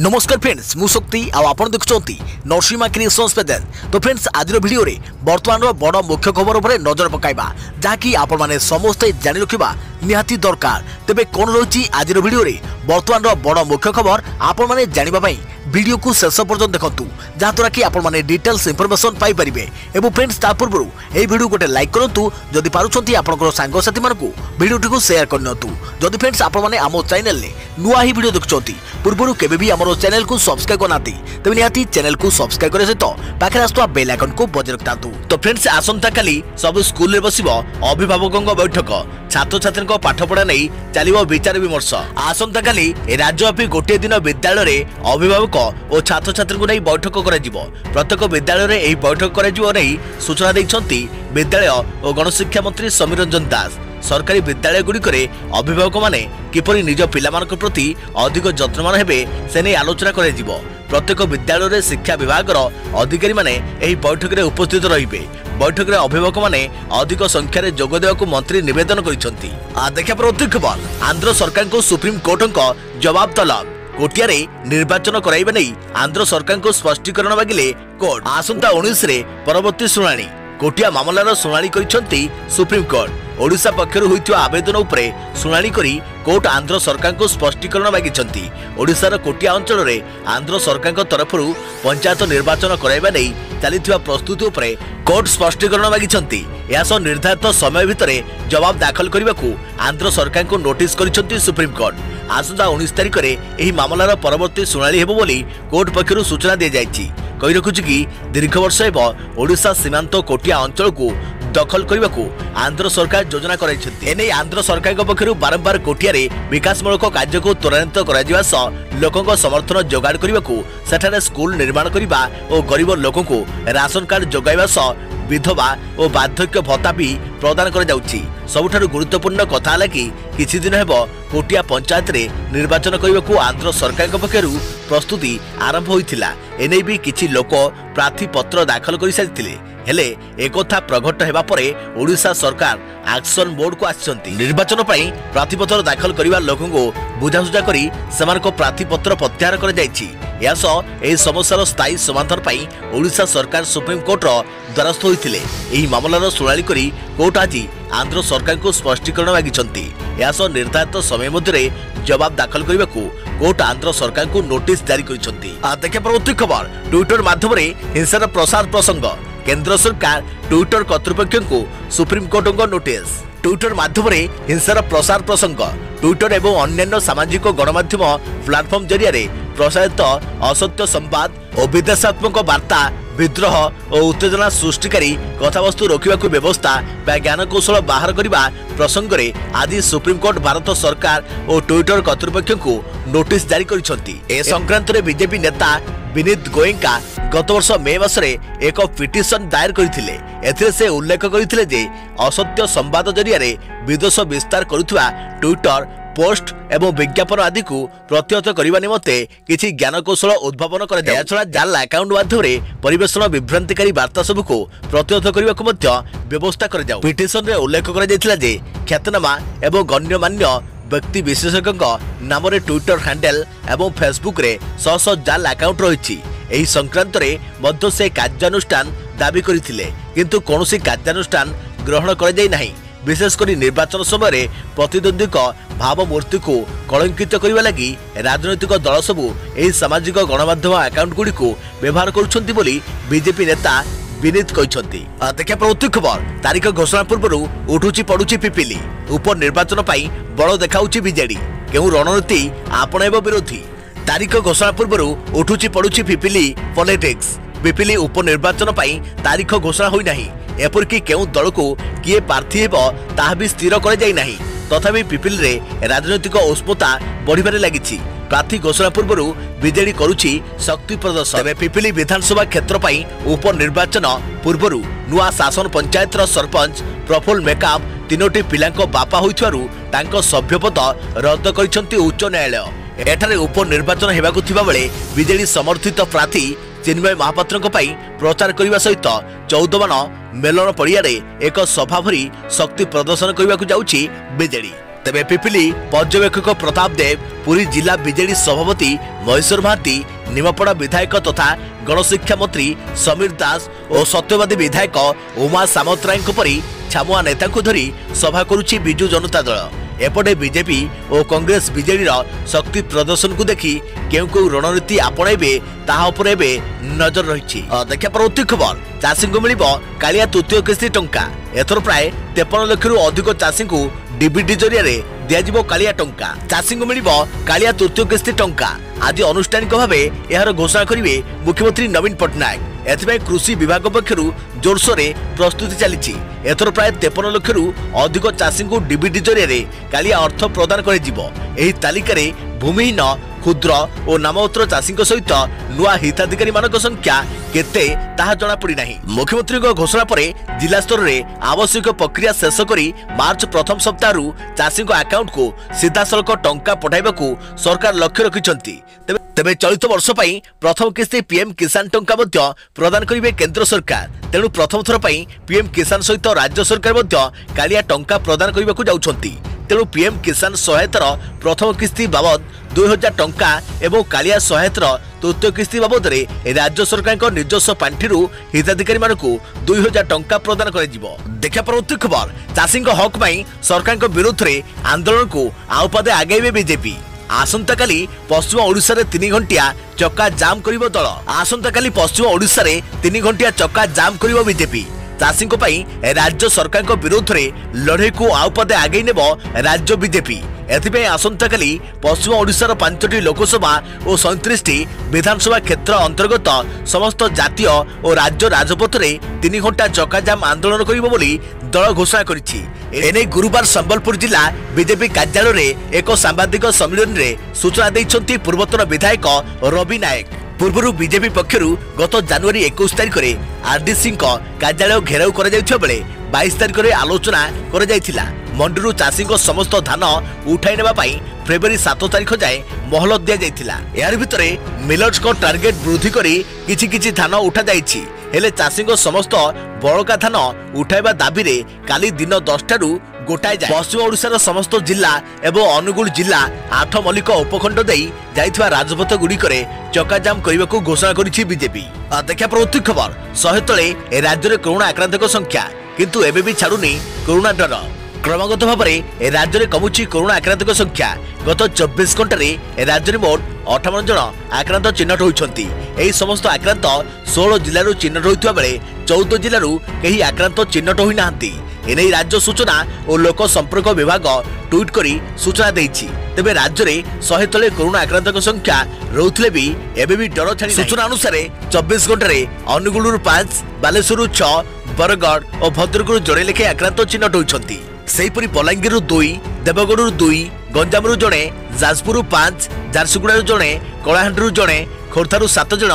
नमस्कार फ्रेंड्स मु शक्ति आपण देखुंत नरसिंहा क्रिएशंस पेज। तो फ्रेंड्स आज वीडियो रे वर्तमान बड़ मुख्य खबर पर नजर पकाइबा जहाँकि आपण माने समस्ते जानि रखिबा निहाती दरकार। तेबे कोन रही आज वीडियो रे वर्तमान बड़ मुख्य खबर आपण माने जानिबा पई वीडियो को शेष पर्यंत देखंतु जहाँद्वारा कि आपण माने डिटेल्स इनफॉरमेशन पाई परिबे। एवं फ्रेंड्स ता पूर्व ए वीडियो गोटे लाइक करंतु जदि पारुछंती आपनकर सांगसाथी मानकु वीडियो को शेयर करनतु। जदि फ्रेंड्स आपण माने आमो चैनल ले नुआ ही वीडियो देखुछंती पूर्व केबे भी हमरो चैनल को सब्सक्राइब करनाती तबे निहाती चैनल को सब्सक्राइब करे सहित पाखरे आस्तुवा बेल आइकन को बजाय रखतांतु। तो फ्रेंड्स आसंता काली सब स्कूल रे बसिबो अभिभावकक बैठक छात्र छात्री पाठपढ़ा नहीं चलो विचार विमर्श। आसंता काली राज्यव्यापी गोटे दिन विद्यालय रे अभिभावक और छात्र छात्री नहीं बैठक कर प्रत्येक विद्यालय रे बैठक कर सूचना देइछंती विद्यालय और गणशिक्षा मंत्री समीर रंजन दास। सरकारी विद्यालय गुड़िक अभिभावक माने किपरि निज पिलामानक प्रति अधिक जत्नवान हेबे से नहीं आलोचना कर प्रत्येक विद्यालय रे शिक्षा विभाग अधिकारी माने एही बैठक रे उपस्थित रहिबे। बैठक रे अभिभावक माने अधिक संख्या रे जोग देबाकू मंत्री निवेदन करिसंती। देखा प्रत्येक खबर आंध्र सरकार को सुप्रीम कोर्ट जवाब तलब। कोटिया निर्वाचन कराइबा नहीं आंध्र सरकार को स्पष्टीकरण मागिले कोर्ट। आसंता 19 रे परवर्ती सुनानी कोटिया मामलार सुनानी करिसंती सुप्रीम कोर्ट। ओडिशा पक्षर होइथिबा आवेदन उपरे सुनानी करी कोर्ट आंध्र सरकार को स्पष्टीकरण मागिसंती। ओडिशार कोटिया अंचल रे आंध्र सरकार तरफरु पंचायत निर्वाचन कराइबा नहीं चलिथिबा प्रस्तुति उपरे कोर्ट स्पष्टीकरण मागिसंती। यासो निर्धारित समय भितरे जवाब दाखल करबाकू आंध्र सरकार को नोटिस करिसंती सुप्रीम कोर्ट। आसंता 19 तारिख रे एही मामलार परवर्ती सुनानी हेबो बोली कोर्ट पक्षरु सूचना दिया जायछि। कहि रखुछि कि दीर्घ वर्ष हेबो ओडिशा सीमांत कोटिया अंचल को दखल करने को आंध्र सरकार योजना कराई। आंध्र सरकार पक्षर बारंबार कोटिया विकासमूलक कार्य को त्वरान्वित कर लोकों समर्थन जोगाड़ करने को सेठारे स्कूल निर्माण करने और गरीब लोकों को राशन कार्ड जोगाइबा सह विधवा और बार्धक्य भत्ता भी प्रदान कर सबुठारु गुरुत्वपूर्ण कथा है कि किछि दिन हेबो कोटिया पंचायत रे निर्वाचन करने को आंध्र सरकार पक्षरु प्रस्तुति आरंभ होइथिला। एने भी किछि लोक प्रार्थी पत्र दाखल कर सारिथिले हेले एकथा प्रकट हेबा परे ओडिशा सरकार एक्शन बोर्ड को आछंती। निर्वाचन पई प्रार्थीपत्र दाखल करिवा लोकन को बुझासुझा करी सेमानको प्रार्थीपत्र प्रत्याहार कर जायछि। यास ए समस्यार स्थायी समाधान पई ओडिशा सरकार सुप्रीम कोर्ट रो द्वारस्थ होइथिले। एही मामलार सुनानी करी कोर्ट आज आंध्र सरकार को स्पष्टीकरण मागिसंती। यास निर्धारित समय मध्य जवाब दाखल करने को कोर्ट आंध्र सरकार को नोटिस जारी करिसंती। देखा परवर्ती खबर ट्विटर माध्यम हिंसार प्रसार प्रसंग केंद्र सरकार ट्विटर कर्तृपक्ष को सुप्रीम कोर्ट को नोटिस। ट्विटर माध्यम हिंसार प्रसार प्रसंग ट्विटर एवं अन्य सामाजिक गणमाध्यम प्लाटफर्म जरिया प्रसारित असत्य संवाद और विदेशात्मक वार्ता विद्रोह और उत्तेजना सृष्टिकारी कथावस्तु रोकने व्यवस्था ज्ञान कौशल बाहर करने प्रसंग में आज सुप्रीम कोर्ट भारत सरकार और ट्विटर कर्तृपक्ष को नोटिस जारी करिसंती। ए संक्रांत में बीजेपी नेता विनीत गोयंका गत वर्ष मे मासरे एक पिटिशन दायर करथिले। एथिरे से उल्लेख करथिले जे असत्य संवाद जरिया विदेश विस्तार करुवा ट्विटर पोस्ट एवं विज्ञापन आदि को प्रतिहत करने निमंते किसी ज्ञान कौशल उद्भावन कर जाल अकाउंट माध्यम परिवेशन विभ्रांतिकारी वार्ता सब को प्रतिहत करने को व्यवस्था कर पिटिशन रे उल्लेख कर ख्यातनामा एवं गण्यमान्य व्यक्ति विशेषज्ञ नाम ट्विटर हैंडल एवं फेसबुक रे शह शह जाल अकाउंट रही। एही संक्रांत रे मध्य से कार्यानुष्ठान दाबी करथिले किंतु कोनोसी कार्यानुष्ठान ग्रहण कर जाय नाही। विशेषकर निर्वाचन समय प्रतिद्वंदी भावमूर्ति को कलंकित करने लगी राजनैतिक दल सबू एही सामाजिक गणमाध्यम अकाउंट गुड़ी को व्यवहार करुछंती बोली बीजेपी नेता विनीत कहते। देखा प्रवृत्ति खबर तारीख घोषणा पूर्व उठुची पड़ुची पिपिली उपनिर्वाचन पाई बड़ देखाउची बीजेडी केउ रणनीति आपणाइब विरोधी। तारीख घोषणा पूर्व उठुची पड़ुची पिपिली पॉलिटिक्स पिपिली उपनिर्वाचन पाई तारीख घोषणा होई नाही। एपरिक केउ दल को किए प्रार्थी हेब ताहा भी स्थिर कर जाई नाही। तथापि पिपिल रे राजनैतिक उष्णता बढ़िबारे लागिछि। प्रार्थी घोषणा पूर्व बीजेडी करुछि शक्ति प्रदर्शन। तेबे पिपिली विधानसभा क्षेत्र पाई उपनिर्वाचन पूर्व नुआ शासन पंचायतर सरपंच प्रफुल्ल मेकाप तीनोटी पिलांको बापा होइथारु तांको सभ्यपद रद्द करिसंती उच्च न्यायालय। एठारे उपनिर्वाचन हेबाकु थिबा बेले बीजेडी समर्थित प्रार्थी चिन्मय महापात्र प्रचार करने सहित 14 मेलन पड़िया एक सभा भरी शक्ति प्रदर्शन करने को जाउछि बीजेडी। तेबे पिपिली पर्यवेक्षक प्रताप देव, पुरी जिला बीजेडी सभापति महेश्वर भारती, निमपड़ा विधायक तथा गणशिक्षा मंत्री समीर दास और सत्यवादी विधायक उमा सामंतराय परी छामुआ नेता धरी सभा करुछि बिजु जनता दल। एपटे बीजेपी और कांग्रेस बीजेडी शक्ति प्रदर्शन को देखि केउ केउ रणनीति आपणाइबे ताहा उपरे एबे नजर रही। देखा परवर्ती खबर, चाषी को मिलिबो कालिया तृतीय किस्ती टंका। एथर प्राय 53 लाख रु अधिक चाषी को डीबीटी जरिया दियाजिबो कालिया टंका। चाषी को मिलिबो कालिया तृतीय किस्ती टंका। आज अनुष्ठानिक भावे यार घोषणा करिवे मुख्यमंत्री नवीन पट्टनायक। एथिबाई कृषि विभाग पक्षरु जोरसोर प्रस्तुति चली। एथर प्राय 53 लाख रु अधिक चाषी को डीबीटी जरिया कालिया अर्थ प्रदान कर तालिकार भूमिहीन क्षुद्र और नाममात्र चाषी सहित नुआ हिताधिकारी मान संख्या केते ताहा जना पड़ी नाही। मुख्यमंत्री घोषणा पर जिला स्तर में आवश्यक प्रक्रिया शेष करी मार्च प्रथम सप्ताह चाषी अकाउंट को सीधासलख टंका पठाइबाकू सरकार लक्ष्य रखिछंती। तेबे चलित वर्ष पई प्रथम किस्ती पीएम किसान टंका मध्य प्रदान करिवे केंद्र सरकार। तेणु प्रथम थर पई पीएम किसान सहित राज्य सरकार मध्य कालिया टंका प्रदान करबाकू जाउछंती। तेणु पीएम किसान सहायतार प्रथम किस्ती बाबद 2000 टंका एवं कालिया सहायतार तृतीय किस्ती बाबद राज्य सरकार निजस्व पांठि हिताधिकारी मानकू 2000 टंका प्रदान कर। देखा परवर्ती खबर, चाषी हक पाई सरकार विरोध में आंदोलन को आउ पादे आगेबे बीजेपी। आसंता काली पश्चिम ओडिशा रे 3 घंटिया चक्का जाम करिवो दल। आसंता काली पश्चिम ओडिशा रे 3 घंटिया चक्का जाम करिवो बीजेपी। चाषी राज्य सरकार विरोध में लड़े को आउ पदे आगे नेब राज्य बीजेपी। एथिपे आसंता काली पश्चिम ओडिशार 5टी लोकसभा और 37टी विधानसभा क्षेत्र अंतर्गत समस्त जातीय और राज्य राजपथ में 3 घंटा चक्का जाम आंदोलन करिवो बोली दल घोषणा करिछि। एने गुरुवार संबलपुर जिला बीजेपी कार्यालय में एक सांबादिक सम्मेलन में सूचना दैछंती पूर्वतन विधायक रवि नायक। पूर्व बीजेपी पक्षरु गत जनवरी 21 तारिख में आरडीसी कार्यालय घेराव कर 22 तारिख में आलोचना कर मंडीरू चाषी समस्त धान उठाई नेबा पई फेब्रुआरी 7 तारिख जाए मोहलत दिया जाइथिला। यार भितरे मिलर्स को टार्गेट वृद्धि करी किछि धान उठा जाइछि। हेले चाषी समस्त बड़का धान उठाइबा दाबी रे काली दिन 10 टारू गोटाए जाए। पश्चिम ओडिशार समस्त जिला एवं अनुगुल जिला 8 मल्लिक उपखंड देई जाइथिबा राजपथ गुड़िकरे चक्का जाम करबाकू घोषणा करिछि बीजेपी। देखा प्रवृत्ति खबर, 100 तले राज्य में कोरोना आक्रांतक संख्या, किंतु एबे भी छाड़ुनी कोरोना डर। क्रमागत भाव में राज्य में कमुची कोरोना आक्रांतक संख्या। गत 24 घंटे राज्य में मोट 58 जन आक्रांत चिन्हट होती। यही समस्त आक्रांत 16 जिलू चिन्हट होता बेले 14 जिलू कहीं आक्रांत चिन्हट होना। एने राज्य सूचना और लोक संपर्क विभाग ट्वीट करी सूचना देइछि। तेबे राज्य में 100 तले कोरोना आक्रांतक संख्या रोथले भी एबे भी डर छाड़ी। सूचना अनुसार 24 घंटे अनुगुलुर 5, बालेश्वर 6, बरगढ़ और भद्रकरू जड़े लेखे आक्रांत चिन्हट होती। सेहीपरि बलांगीर 2, देवगढ़ 2, गंजाम जड़े, जाजपुर 5, झारसुगुड़ा जड़े, कलाहांडी जड़े, खोर्धारू 7 जन,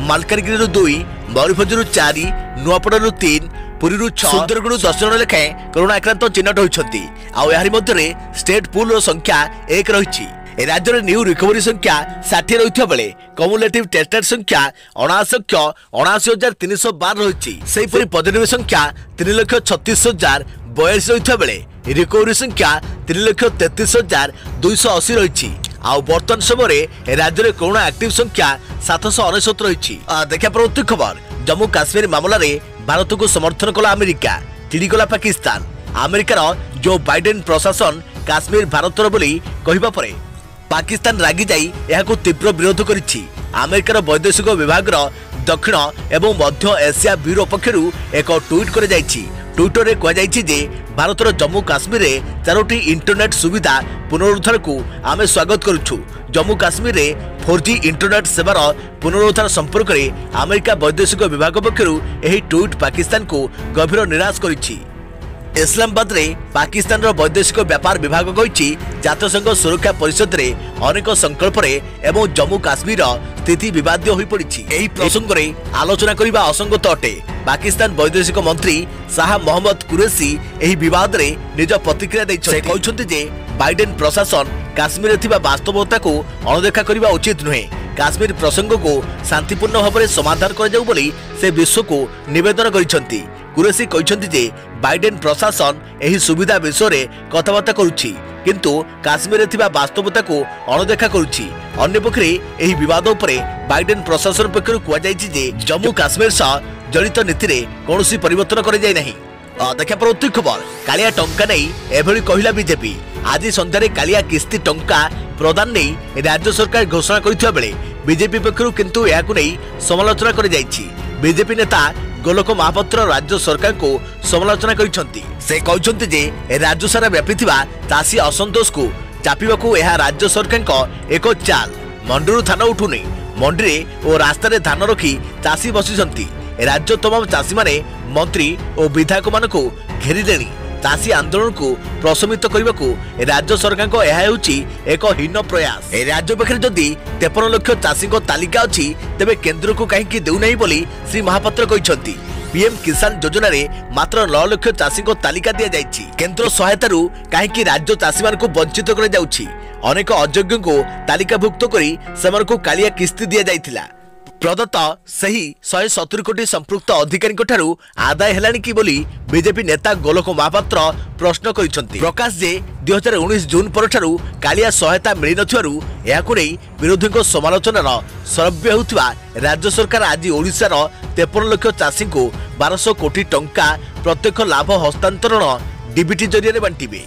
मालकानगिरी 2, मयूरभंज 4, नुआपड़ा 3, पुरी 6, सुंदरगढ़ 10 जन लेखाएं कोरोना आक्रांत चिन्हट होती। आउ मध्य स्टेट पूल संख्या 1 रही। राज्य में न्यू रिकवरी संख्या 60 रही बेले कमुलेटिव टेस्टेड संख्या 79,79,312 रही। सेहीपरि पॉजिटिव संख्या 3,36,042 रही बेले रिकवरी संख्या 3,33,280 रही। आउ वर्तमान समय राज्य में कोरोना एक्टिव संख्या 769 रही। देखा प्रवृत्ति खबर, जम्मू काश्मीर मामला रे भारत को समर्थन कला अमेरिका, चिड़ीगला पाकिस्तान। अमेरिकार जो बाइडेन प्रशासन काश्मीर भारतर बोली कहवा परे पाकिस्तान रागी जाई यहाको तीव्र विरोध करिछि। अमेरिकार वैदेशिक विभाग दक्षिण एवं मध्य एशिया ब्यूरो पक्षरु एक ट्वीट कर जाइछि। ट्विटर रे कह जाइछि जे भारतर जम्मू काश्मीर रे 4टी इंटरनेट सुविधा पुनरुद्धार को आमे स्वागत करूछु। जम्मू काश्मीर रे 4G इंटरनेट सेवार पुनरुद्धार संपर्क में अमेरिका वैदेशिक विभाग पक्षरु एही ट्वीट पाकिस्तान को गभीर निराश करिछि। इस्लामाबाद रे पाकिस्तान वैदेशिक व्यापार विभाग कहिछि जातिसंघ सुरक्षा परिषद रे अनेक संकल्प रे एवं जम्मू काश्मीर स्थिति विवादीय होई पड़िछि। एही प्रसंग रे आलोचना करिबा असंगत अटे। पाकिस्तान वैदेशिक मंत्री शाह मोहम्मद कुरैशी एही विवाद रे निज प्रतिक्रिया दैछथि। से कहउछन्ति जे बाइडेन प्रशासन काश्मीर रे थिबा वास्तवता को अणदेखा करिबा उचित नुहे। काश्मीर प्रसंग को शांतिपूर्ण भाव में समाधान कर जाऊ बोली से विश्व को निवेदन करिसेंति। कुरैशी कहते जे बाइडेन प्रशासन एही सुविधा विषय में कथबार्ता करुछि। किंतु काश्मीर थिबा वास्तवता को अणदेखा करुछि। अन्य पक्षरे एही विवाद उपरे बाइडेन प्रशासन पक्षरु कुआ जायछि जे जम्मू काश्मीर सह जड़ित नीति रे कोनोसी परिवर्तन करै जाय नाही। देखा परवर्ती खबर कालिया टंका नहीं एभली कहिला बीजेपी। आज संध्यारे कालिया किस्ती टंका प्रदान नहीं राज्य सरकार घोषणा करथिबा बेले बीजेपी पक्षरु किंतु याकु नहीं समालोचना करै जायछि। बीजेपी नेता गोलक महापात्र राज्य सरकार को समालोचना करिसंती। से कहउछंती जे राज्य सारा व्यापीथिबा चासी असंतोष को चापिबाकू यह राज्य सरकार एक चाल। मंडीरु धान उठुनी मंडी और रास्ता धान रखी चाषी बसिसंती। राज्य तमाम चाषी माने मंत्री और विधायक मान को घेरिले चाषी आंदोलन को प्रशमित करने को राज्य सरकार को यह होची एक हीन प्रयास। राज्य पाखे जदि 53 लाख चाषी तालिका अच्छी तेबे केंद्र को कहीं देउ नहीं बोली श्री महापात्र कहते। पीएम किसान योजना रे मात्र 9 लाख चाषी तालिका दि जाइछि। केंद्र सहायता कहीं राज्य चाषी मान को वंचित कर जाउछि। अनेक अयोग्य को तालिकाभुक्त करी सेमान को कालिया किस्ती दि जाइथिला। प्रदत्त सही 170 कोटी संपृक्त अधिकारी ठारू आदाय हेलानी कि बोली बीजेपी नेता गोलक महापात्र प्रश्न करिसंती। प्रकाश जे 2019 जून पर ठारू कालिया सहायता मिली नथिवारु याकु नै विरोधी को समालोचनार सरव्य होउथिबा राज्य सरकार आज ओडिसा रो 53 लाख चाषी को 1200 कोटी टंका प्रत्यक्ष लाभ हस्तांतरण डीबीटी जरिया बांटिबे।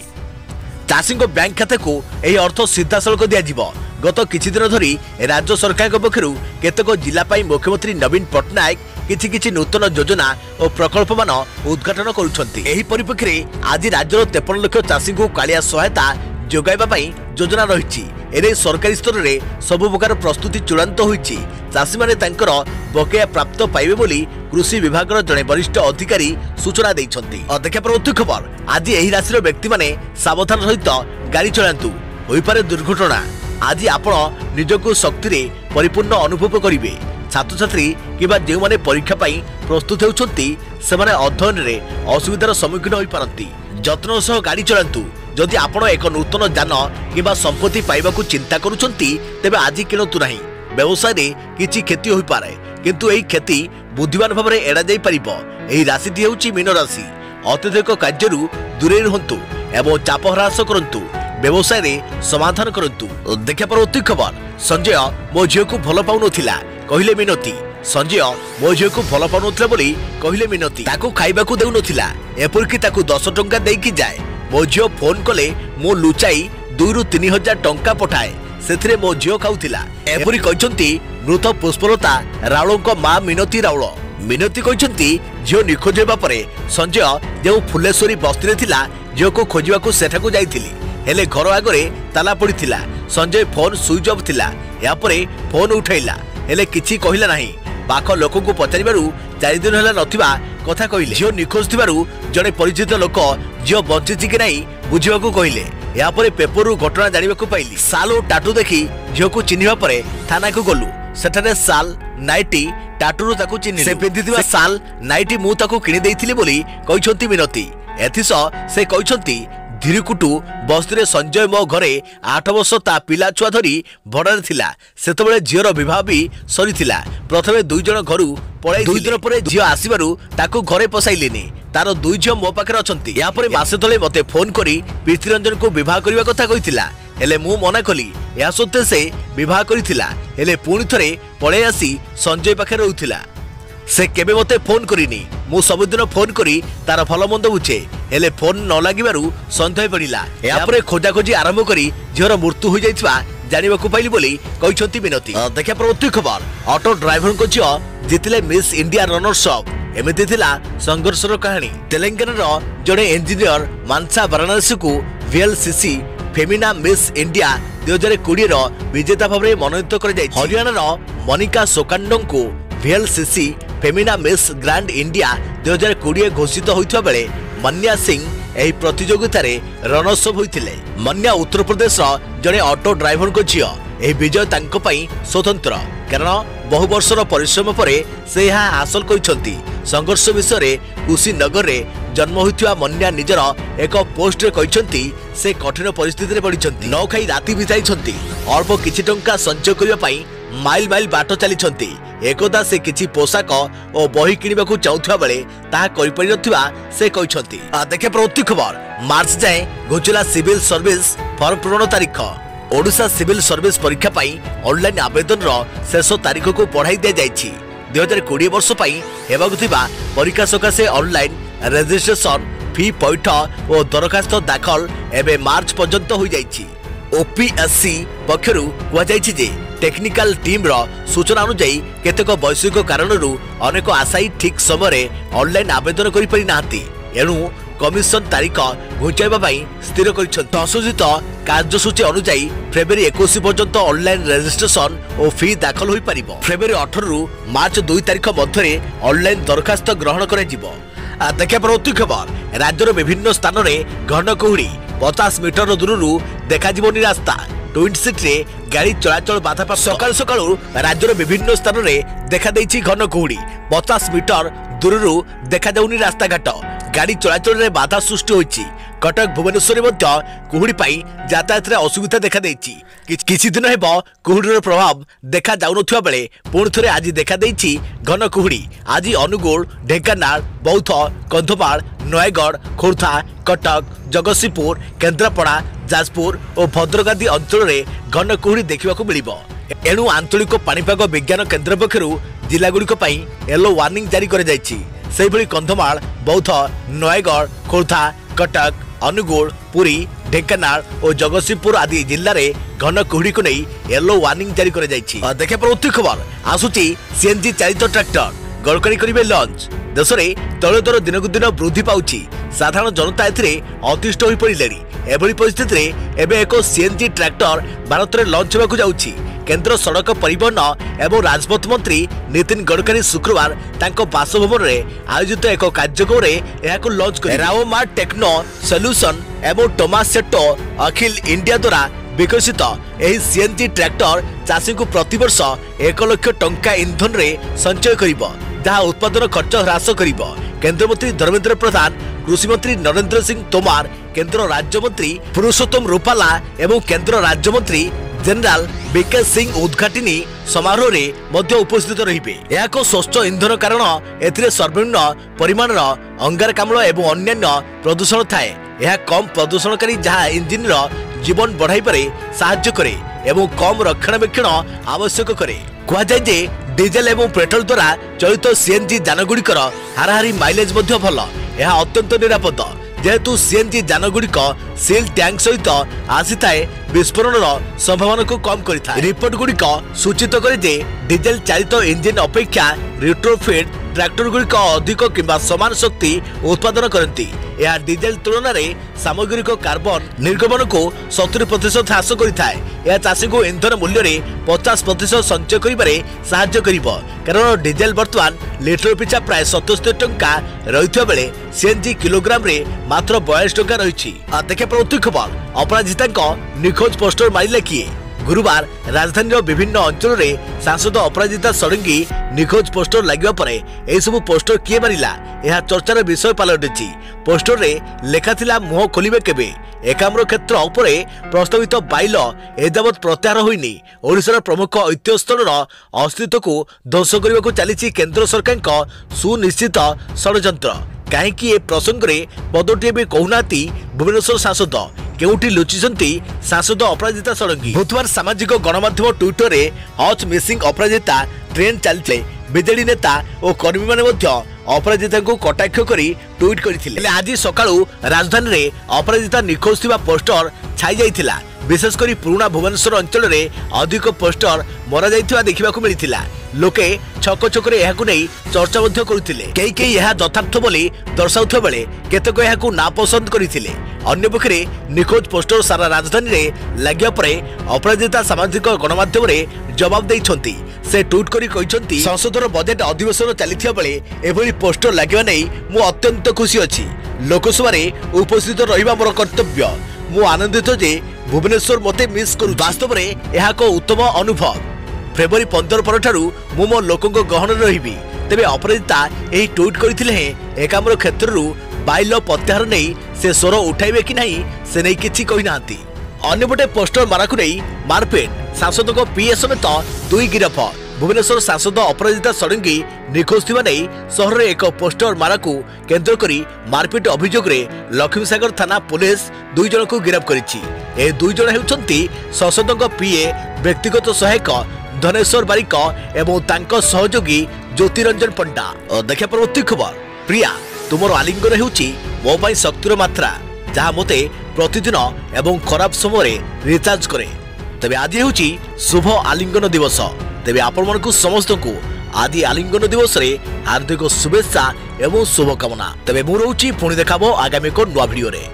चाषी बैंक खाता को यह अर्थ सीधा सड़क दिज्व। गत किछि दिन धरी राज्य सरकार पक्षरु केतक जिला मुख्यमंत्री नवीन पट्टनायक किछि नूतन योजना और प्रकल्प मान उद्घाटन करुछंती। एही परिप्रेक्षी रे आज राज्यर 53 लाख चाषी को कालिया सहायता जोगाइबा पई योजना रहिछि। एने सरकारी स्तर रे सब प्रकार प्रस्तुति चूड़ांत होइछि। चाषी माने तांकर बकेया प्राप्त पाइबे बोली कृषि विभाग जड़े वरिष्ठ अधिकारी सूचना दैछंती। देखा परवर्ती खबर आज एही राशि व्यक्ति माने सावधान सहित गाड़ी चलांतु होई पारे दुर्घटना। आज आपण निजको शक्ति रे परिपूर्ण अनुभव करिवे। छात्र छात्री किबा जे माने परीक्षा पई प्रस्तुत हेउछंती सेमाने अध्ययन रे असुविधार सम्मुखीन होई पारंती। जत्न सह गाड़ी चलांतु। जदि आपण एक नूतन जान किबा संपत्ति पाइबाकू चिंता करूछंती तेबे आज किनतु नाही। व्यवसाय रे किछि क्षति होई पारे किंतु एही क्षति बुद्धिमान भाव में एड़ा जाई परिबो। एही राशिटी हेउची मीन राशि। अत्यधिक कार्यरू दूरे रहंतु एवं चाप ह्रास करंतु। व्यवसाय रे समाधान करंतु। देखा परवर्ती खबर संजय मो झियो को भल पाउ नथिला कहिले मिनती। संजय मो झियो को भल पाउ नथिला बोली कहिले मिनती। ताकू खाइबाकू देउ नथिला एपरकी ताकू 10 टंका देकी जाए। मो झियो फोन कले मो लुचाई 2 ରୁ 3 हजार टंका पठाए सेथिरे मो झियो खाउथिला। एपरी कहचंती मृत पुष्पलता राउळको मां मिनती राउळ। मिनती कहचंती झियो निखोज हेबा परे संजय जेउ फुलेश्वरी बस्ती रे थिला झियो को खोजिबाकू सेठाकू जाइथिली हेले घर आगरे ताला पड़िथिला। संजय फोन स्विच ऑफ थिला। या परे फोन उठाइला हेले किछि कहिला नाही। पाख लोक को पचारिबारु 4 दिन होला नथिबा कथा कहिले। झियो निखोज थिबारु जने परिचित लोक झियो बंचिछि कि नाही बुझिबाकू कहिले। या परे पेपर घटना जानिबाकू पाइली। साल और टाटू देखि झियो को चिन्हिबा परे थाना को गलु। सेठारे साल नाइटी टाटूरु ताकू चिन्हि से पिंधिथिबा साल नाइटी मु ताकू किनि देइथिली बोली कहिसंती मिनती। एथिस से कहिसंती धीरकुटू बस्ती संजय मो घरे 8 वर्ष ता पिला छुआ धरी भड़ारे थिला। सेतबेले झियर विवाह भी सरीथिला। प्रथमे 2 जण घरु पळाई 2 दिन परे झियो आसीबारु ताकू घरे पसाइलेनी। तार 2 झियो मो पाखरे अछंती। या परे मासे तळे मते फोन करी पृथ्वीरंजन को विवाह करबा कथा कहिथिला हेले मु मना कली। या सत्ते से विवाह करिथिला हेले पुणी थरे पळाई आसी संजय पाखरे रहउथिला। से केबे मते फोन करिनी। मु सबुदिन फोन करी तार भल मंद बुझे हेले फोन न लागिबारु संदेह पड़िला। या परे खोजा खोजी आरंभ करी झियर मृत्यु हो जाइथिबा जानिबाकू पाइली बोली कहिसंती मिनती। देखा परवर्ती खबर ऑटो ड्राइवर को झियो जितिले मिस इंडिया रनर्स अप। एमिति थिला संघर्षर कहानी। तेलंगाना जड़े इंजीनियर मानसा वाराणसी को VLCC फेमिना मिस इंडिया 2020 विजेता भाव में मनोनीत कर जाय। हरियाणा मनिका सोकांडो को VLCC Femina miss grand India 2020 घोषित होइथिबा बेले मन्या सिंह एही प्रतियोगिता रे रनर्स अप होइथिले। मन्या उत्तर प्रदेश जड़े ऑटो ड्राइवर को झियो। एही विजय तांको पई स्वतंत्र कारण बहु वर्षर परिश्रम परे से यह हासिल करिसंती। संघर्ष विषय रे कुशीनगर रे जन्म होइथिबा मन्या निजर एक पोस्ट रे कहिसंती से कठिन परिस्थिति रे पड़िसंती। न खाई राति बिताइसंती। अल्प किछि टंका संचय करिबा पई माइल माइल बाट चलीसंती। एकदा से किछि पोशाक और बही किनिबाकू चाहुथिबा बेले ताहा करि परिनथिबा से कहिसंती। देखे प्रवृत्ति खबर मार्च जाए घुचिला सिविल सर्विस फॉर्म पूरण तारीख ओडिशा सिविल सर्विस परीक्षा पाई ऑनलाइन आवेदन रो शेष तारीख को बढ़ाई दिया जायछि 2020 वर्ष पाई हेबाकु थिबा परीक्षा सकाशे ऑनलाइन रजिस्ट्रेशन फी पैठ और दरखास्त दाखल एवं मार्च पर्यंत हो जाइछि। ओपीएससी पक्षरु कहुଯାଇଛି जे टेक्निकल टीम रो सूचना अनुसार केतेक वैश्विक कारणरू अनेक आशायी ठीक समय ऑनलाइन आवेदन करि परि नाहंती एणु कमिशन तारीख घुंचाइबा पई स्थिर करिसंत। संशोधित कार्यसूची अनुसार फेब्रुआरी 21 पर्यंत ऑनलाइन रजिस्ट्रेशन और फी दाखल होई परिबो। फेब्रुआरी 18 रु मार्च 2 तारीख मध्य ऑनलाइन दरखास्त ग्रहण करा जिवो। देखा परवर्ती खबर राज्यर विभिन्न स्थान में घन कुहुड़ी 50 मीटर दूर देखा रास्ता ट्विन सिटी गाड़ी चलाचल बाधा सकाल सकाल राज्यर विभिन्न स्थान में देखा घन कुहुड़ी 50 मीटर दूर देखा रास्ता घाट गाड़ी चलाचल में बाधा सृष्टि होइछि। कटक भुवनेश्वर कुहुड़ी पाई यातायात असुविधा देखा किछि दिन हेब कुहुड़ीर प्रभाव देखा जाउनथुवा बेले पुणी थरे आज देखा घन कुहुड़ी। आज अनुगुल ढेंकानाल बौद्ध कंधमाल नयगढ़ खोर्धा कटक जगतसिंहपुर केन्द्रापड़ा जाजपुर और भद्रक आदि अंचल में घन कुहुड़ी देखा मिलिबो। एणु आंचलिक पाणीपाग विज्ञान केन्द्र पक्षरु जिलागुड़िक पई येलो वार्निंग जारी कर जायछि। सेहिभଳି कंधमाल बौद्ध नयगढ़ खोर्धा कटक अनुगुल पुरी ढेंकानाल और जगतसिंहपुर आदि जिले में घन कुहुड़ी को नहीं येलो वार्निंग जारी कर जायछि। देखे परवर्ती खबर आसुची सीएनजी चालित ट्रैक्टर गड़करी करिवे लॉन्च। देश में तैल दर दिनकु दिन वृद्धि पाउछि। साधारण जनता एथिरे अतिष्ठ होई पड़िलेनी। एभली परिस्थिति रे एबे एक सीएनजी ट्रैक्टर भारत में लॉन्च होबाकु जाउछि। केंद्र सड़क परिवहन एवं राजपथ मंत्री नितिन गडकरी शुक्रवार तांको बासभवन में आयोजित एक कार्यक्रम में लॉन्च कर राओमा टेक्नो सॉल्यूशन एवं टोमास सेटो अखिल इंडिया द्वारा विकसित यह सीएनजी ट्रैक्टर चाषी को प्रतिवर्ष 1 लाख टंका इंधन रे संचय करिबो जहां उत्पादन खर्च ह्रास करिबो। केंद्र मंत्री धर्मेंद्र प्रधान कृषि मंत्री नरेंद्र सिंह तोमार केंद्र राज्य मंत्री पुरुषोत्तम रूपाला एवं केंद्र राज्य मंत्री जनरल बीके सिंह उद्घाटनी समारोह रे मध्य उपस्थित रहिबे। याको स्वच्छ इंधन कारण एथिरे सर्वनिम्न परिमाण अंगारकाम्ल एवं अन्यान्य प्रदूषण थाए। यह कम प्रदूषणकारी जहां इंजिन रो जीवन बढ़ाई पारे साहाय्य करे एवं कम रक्षणाबेक्षण आवश्यक करे। कहा जाय जे डीजेल एवं पेट्रोल द्वारा चलित सीएनजी जानगुड़िकर हाराहारी माइलेज मध्य भल। यह अत्यंत निरापद जेहेतु सीएनजी जानगुड़िक सील टैंक सहित आसी थाए विस्फोरण संभावना को कम करिथा। रिपोर्ट गुड़िक सूचित करे जे डीजेल चालित इंजिन अपेक्षा रिट्रोफिट ट्रैक्टर गुड़िक अधिक किंबा समान शक्ति उत्पादन करती। यह डीजेल तुलन में सामग्रिक कार्बन निर्गमन को 70% ह्रास करिथाए। यह चाषी को इंधन मूल्य में 50% संचय करिबारे साहाय्य करिबो कारण डीजेल वर्तमान लिटर पिछा प्राय 77 टंका रहिथिबा बेले सीएनजी किलोग्राम रे मात्र 42 टंका रहिछि। देखे परवर्ती खबर अपराजिता निखोज पोस्टर मारिले किए। गुरुवार राजधानी विभिन्न अंचल में सांसद अपराजिता षडंगी निखोज पोस्टर लगे पर यह सब पोस्टर किए मारिला यह चर्चार विषय पलटिछि। पोस्टर रे लेखा थिला मुह खोलिबे केबे। एकाम्र क्षेत्र उपरे प्रस्तावित बाइल एजावत प्रत्याहार होइनी। ओडिशार प्रमुख ऐतिह्य स्थलर अस्तित्व को ध्वंस करने को चली केंद्र सरकार सुनिश्चित षड्यंत्र। कहीं ए प्रसंग में पदटे भी कहूना भुवनेश्वर सांसद केउठी लुचिसंती सांसद अपराजिता षडंगी। बुधवार सामाजिक गणमाध्यम ट्विटर रे हज मिसिंग अपराजिता ट्रेंड चलते बीजेडी नेता और कर्मी माने अपराजिता को कटाक्ष करी ट्वीट करथिले। आज सकाळू राजधानी रे अपराजिता निखोज थिबा पोस्टर छाई जाइथिला। विशेषकर पुराना भुवनेश्वर अंचल में अधिक पोस्टर मरा जाइथिबा देखिबाकू मिलिथिला। लोके छक छक रे एहाकू नै चर्चा मध्य करुथिले। केई केई यह यथार्थ बोली दर्शाउथबा बेले केतेक एहाकू नापसंद करिथिले। अन्य पक्षरे निखोज पोस्टर सारा राजधानी रे लाग्या परे अपराजिता सामाजिक गणमाध्यम रे जवाब दैछंती। से ट्वीट करी कहिसंती संसदर बजेट अधिवेशन चलिथिबा बेले एभली पोस्टर लागिबा नै मु अत्यंत खुशी अछि। लोकसभा रे उपस्थित रहिबा मोर कर्तव्य। मु आनंदित जे भुवनेश्वर मते मिस करू। वास्तव में यह एक उत्तम अनुभव। फेब्रुआरी 15 परठारु मु मो लोकंक गहन रहिबी। तेबे अपराजिता एही ट्वीट करथिले हे एकाम्र क्षेत्ररु बाइल प्रत्याहार नै से स्वर उठाइबे कि नहीं से नै किछि कहि नांती। अन्यपटे पोस्टर माराकु नै मारपीट सांसद को पीए समेत 2 गिरफ भुवनेश्वर सांसद अपराजिता षडंगी निखोज थिबा नै सहर एक पोस्टर मारा को केंद्र करी मारपीट अभियोग रे लक्ष्मीसागर थाना पुलिस 2 जन को गिरफ्त करिछि। ए 2 जन हेउचंती सांसदक पीए व्यक्तिगत सहायक धनेश्वर बारिक एवं तांको सहयोगी ज्योतिरंजन पंडा। देखा परवर्ती खबर। प्रिया तुमर आलिंगन हेउछि मो पई शक्तिर मात्रा जहाँ मते प्रतिदिन एवं खराब समय रिचार्ज करे। तेबे आज हेउछि शुभ आलिंगन दिवस। तेबे आपण मानकु समस्त को आदि आलिंगन दिवस रे हार्दिक शुभेच्छा एवं शुभकामना। तेबे मु रहउछि पुणी देखाबो आगामी को नुआ भिडियो रे।